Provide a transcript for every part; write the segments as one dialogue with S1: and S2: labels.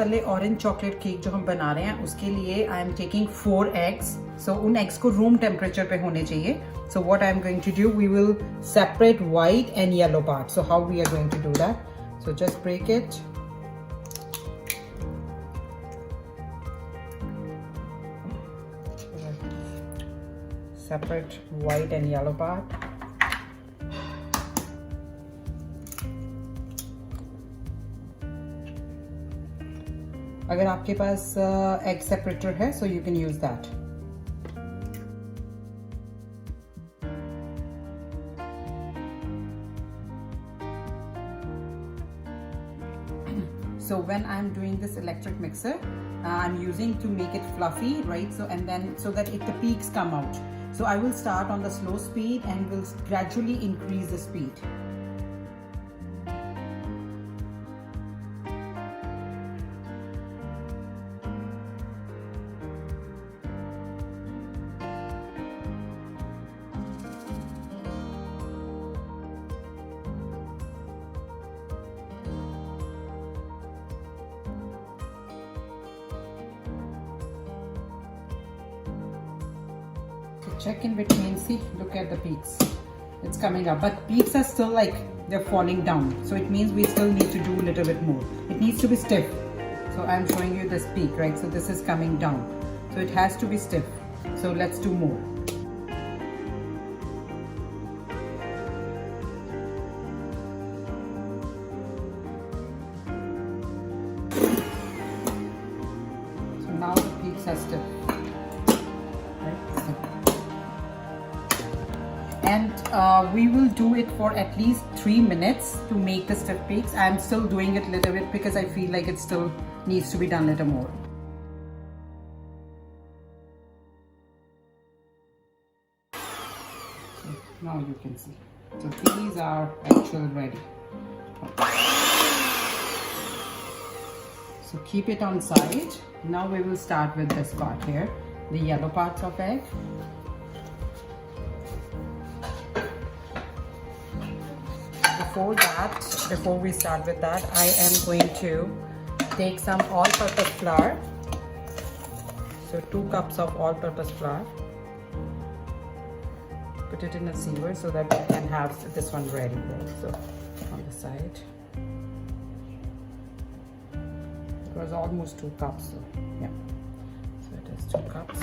S1: वाले orange chocolate cake जो हम बना रहे हैं उसके लिए I am taking 4 eggs. So उन एग्स को रूम टेम्परेचर पे होने चाहिए. So what I am going to do, we will separate white and yellow part. So how we are going to do that? So just break it. Separate white and yellow part. अगर आपके पास egg separator है so you can use that. So when I'm doing this electric mixer, I'm using to make it fluffy, right? So and then so that the peaks come out. So I will start on the slow speed and will gradually increase the speed. Check in between, see, look at the peaks. It's coming up, but peaks are still like they're falling down. So it means we still need to do a little bit more. It needs to be stiff. So I'm showing you this peak, right? So this is coming down. So it has to be stiff. So let's do more. So now the peaks are stiff. And we will do it for at least 3 minutes to make the stiff peaks. I'm still doing it a little bit because I feel like it still needs to be done a little more. So now you can see. So these are actually ready. So keep it on side. Now we will start with this part here, the yellow parts of egg. Before we start with that, I am going to take some all-purpose flour. So 2 cups of all-purpose flour. Put it in a sieve so that we can have this one ready. Right? So on the side, it was almost 2 cups. So yeah, so it is 2 cups.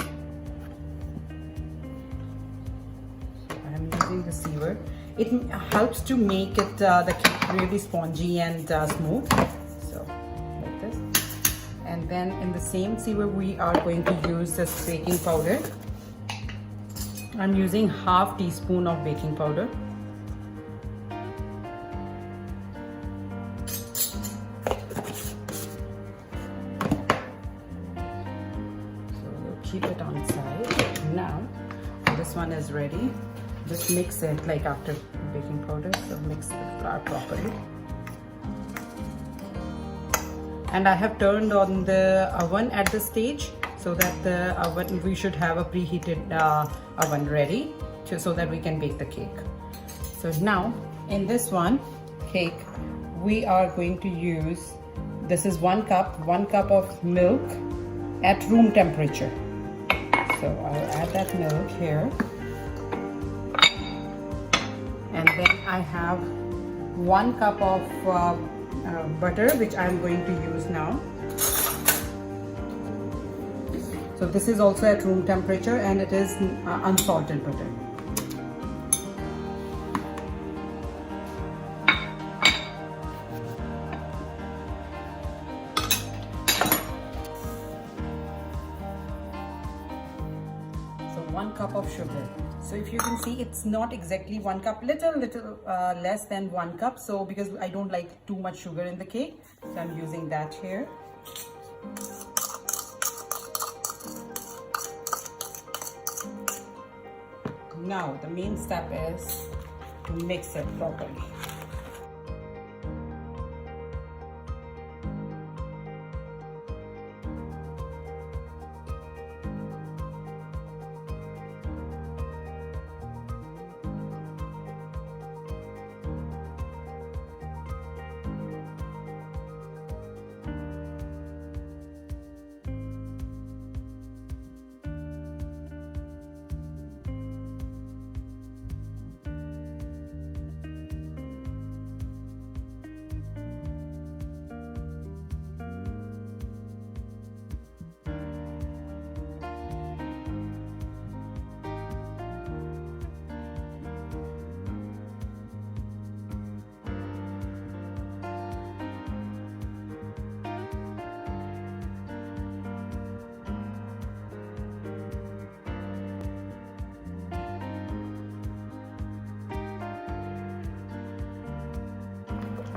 S1: So I am using the sieve. It helps to make it the cake really spongy and smooth. So like this. And then in the same sieve we are going to use this baking powder. I'm using half teaspoon of baking powder. So we'll keep it on side. Now this one is ready. Just mix it like after baking powder, so mix the flour properly. And I have turned on the oven at this stage so that the oven, we should have a preheated oven ready so that we can bake the cake. So now in this one cake we are going to use, this is 1 cup of milk at room temperature. So I'll add that milk here. And then I have 1 cup of butter, which I'm going to use now. So this is also at room temperature and it is unsalted butter. So 1 cup of sugar. So if you can see, it's not exactly 1 cup, little less than 1 cup. So because I don't like too much sugar in the cake, so I'm using that here. Now the main step is to mix it properly.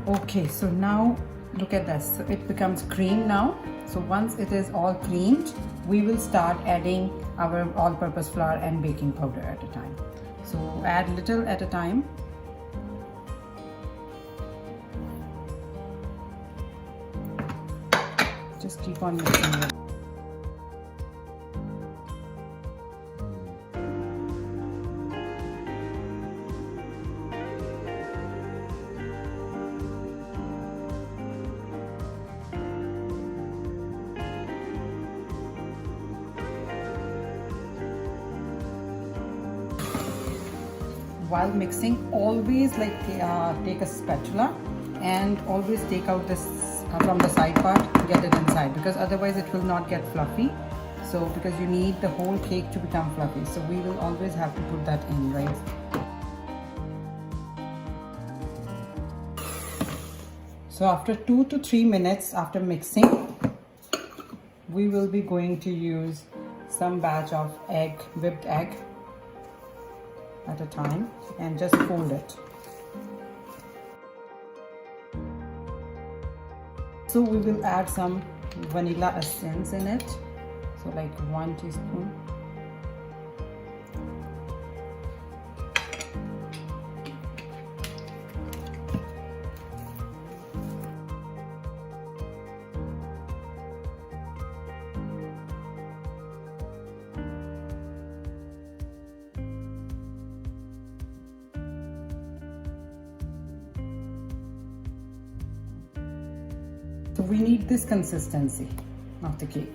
S1: Okay, so now look at this. So it becomes cream now. So once it is all creamed, we will start adding our all-purpose flour and baking powder at a time. So add little at a time. Just keep on mixing it. While mixing, always take a spatula and always take out this from the side part, get it inside, because otherwise it will not get fluffy. So because you need the whole cake to become fluffy, so we will always have to put that in, right? So after 2 to 3 minutes after mixing, we will be going to use some batch of whipped egg at a time and just fold it. So we will add some vanilla essence in it, so like 1 teaspoon. So we need this consistency of the cake,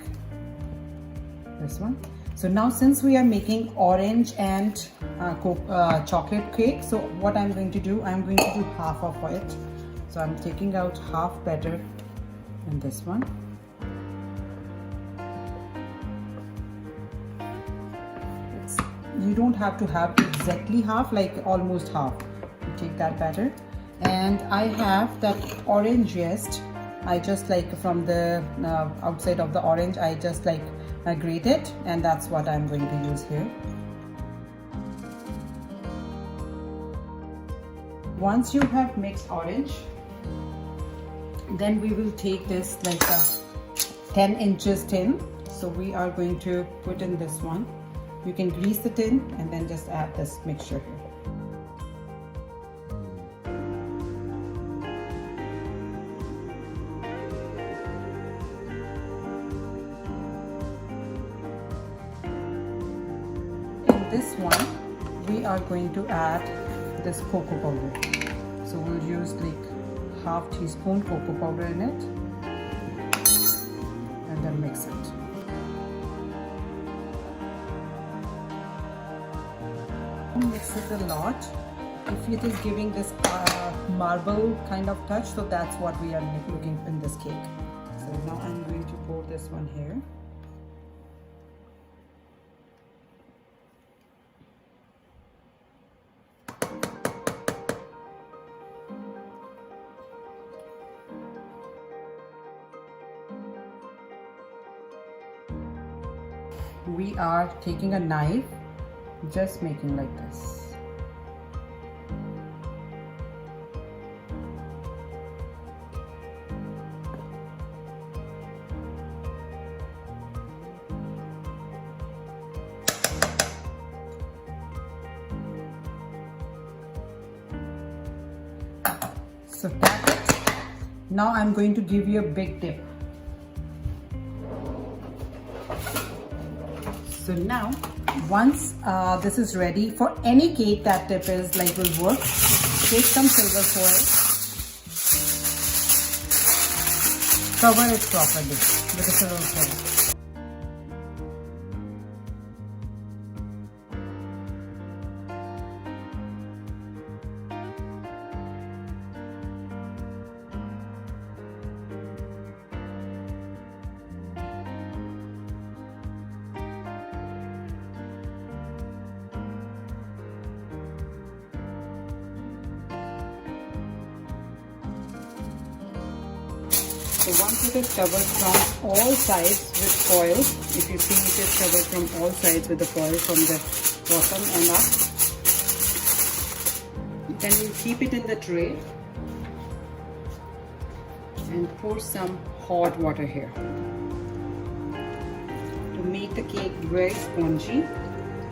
S1: this one. So now since we are making orange and chocolate cake, so what I'm going to do, I'm going to do half of it. So I'm taking out half batter in this one. You don't have to have exactly half, like almost half. You take that batter, and I have that orange zest. I just from the outside of the orange, I just grate it, and that's what I'm going to use here. Once you have mixed orange, then we will take this a 10 inches tin. So we are going to put in this one. You can grease the tin and then just add this mixture here. This one we are going to add this cocoa powder. So we'll use half teaspoon cocoa powder in it and then mix it. Mix it a lot. If it is giving this marble kind of touch, so that's what we are looking in this cake. So now I'm going to pour this one here. We are taking a knife, just making like this. So that's it. Now I'm going to give you a big dip. So now, once this is ready, for any cake that tip is will work, take some silver foil, cover it properly with a silver foil. So once it is covered from all sides with foil, if you see it is covered from all sides with the foil from the bottom and up, then you keep it in the tray and pour some hot water here to make the cake very spongy.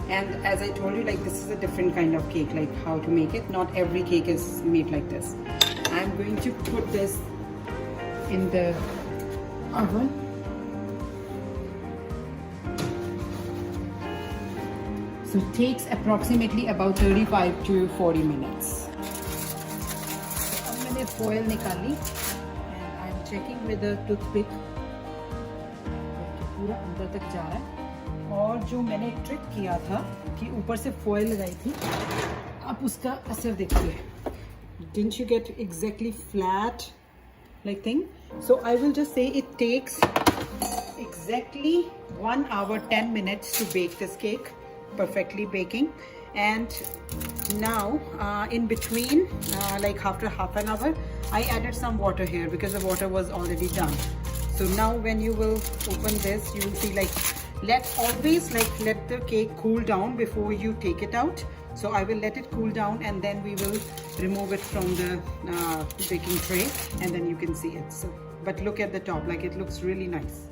S1: And as I told you, like, this is a different kind of cake, like how to make it. Not every cake is made like this. I'm going to put this in the oven. So it takes approximately about 35 to 40 minutes. अब मैंने foil निकाली and I'm checking with a toothpick पूरा अंदर तक जा रहा है. और जो मैंने ट्रिक किया था कि ऊपर से foil लगाई थी, आप उसका असर देखिए. Didn't you get exactly flat like thing? So I will just say it takes exactly 1 hour 10 minutes to bake this cake, perfectly baking. And now in between, like after half an hour, I added some water here because the water was already done. So now when you will open this, you will see, like, let's always let the cake cool down before you take it out. So I will let it cool down and then we will remove it from the baking tray, and then you can see it. So, but look at the top, like, it looks really nice.